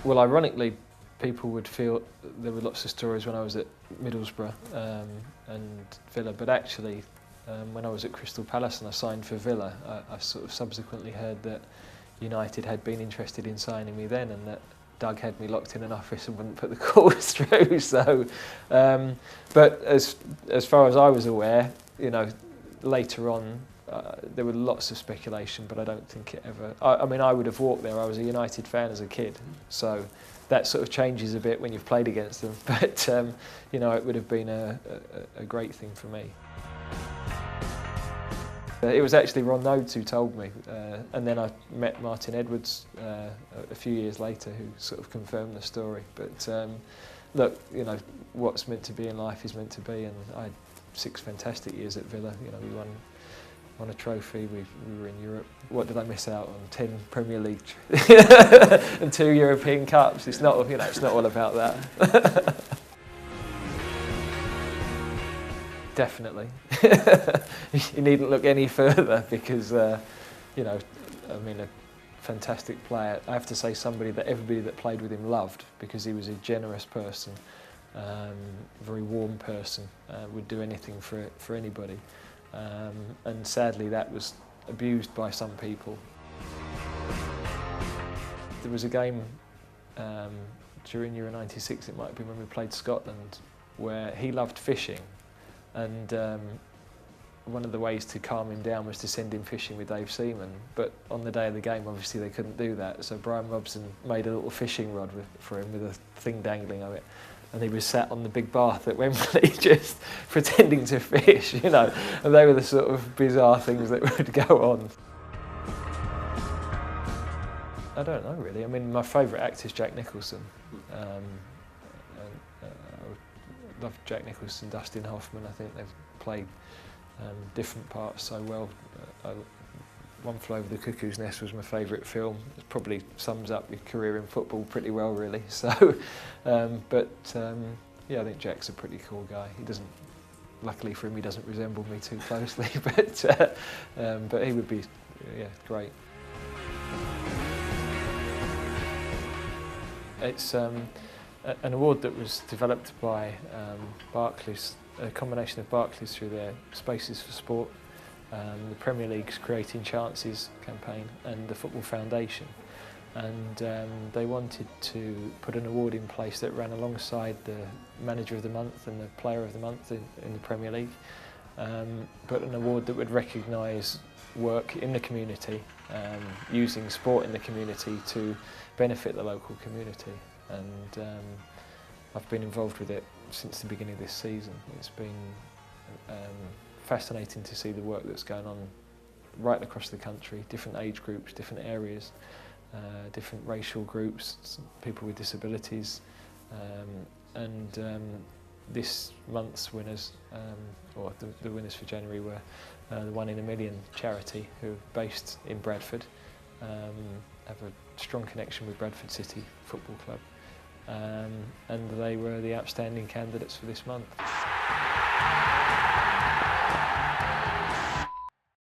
Well, ironically, people would feel there were lots of stories when I was at Middlesbrough and Villa, but actually when I was at Crystal Palace and I signed for Villa, I sort of subsequently heard that United had been interested in signing me then, and that Doug had me locked in an office and wouldn't put the calls through. So, but as far as I was aware, you know, later on there were lots of speculation, but I don't think it ever. I mean, I would have walked there. I was a United fan as a kid, so that sort of changes a bit when you've played against them. But you know, it would have been a great thing for me. It was actually Ron Nodes who told me, and then I met Martin Edwards a few years later, who sort of confirmed the story. But look, you know, what's meant to be in life is meant to be, and I had 6 fantastic years at Villa. You know, we won a trophy. We were in Europe. What did I miss out on? 10 Premier League and 2 European Cups. It's not, you know, it's not all about that. Definitely. You needn't look any further because, you know, I mean, a fantastic player. I have to say somebody that everybody that played with him loved, because he was a generous person, very warm person, would do anything for anybody. And sadly that was abused by some people. There was a game during Euro '96, it might have been when we played Scotland, where he loved fishing. And one of the ways to calm him down was to send him fishing with Dave Seaman. But on the day of the game, obviously they couldn't do that. So Brian Robson made a little fishing rod for him with a thing dangling on it. And he was sat on the big bath at Wembley just pretending to fish, you know. And they were the sort of bizarre things that would go on. I don't know really. I mean, my favourite actor is Jack Nicholson. I love Jack Nicholson, Dustin Hoffman. I think they've played different parts so well. One Flew Over the Cuckoo's Nest was my favourite film. It probably sums up your career in football pretty well, really. So, yeah, I think Jack's a pretty cool guy. He doesn't, luckily for him, he doesn't resemble me too closely, but he would be, yeah, great. It's an award that was developed by Barclays, a combination of Barclays through their Spaces for Sport, the Premier League's Creating Chances campaign, and the Football Foundation. And they wanted to put an award in place that ran alongside the Manager of the Month and the Player of the Month in the Premier League, but an award that would recognise work in the community, using sport in the community to benefit the local community. And I've been involved with it since the beginning of this season. It's been fascinating to see the work that's going on right across the country, different age groups, different areas, different racial groups, people with disabilities, and this month's winners, or the winners for January, were the 1 in a Million charity, who are based in Bradford, have a strong connection with Bradford City Football Club, and they were the outstanding candidates for this month.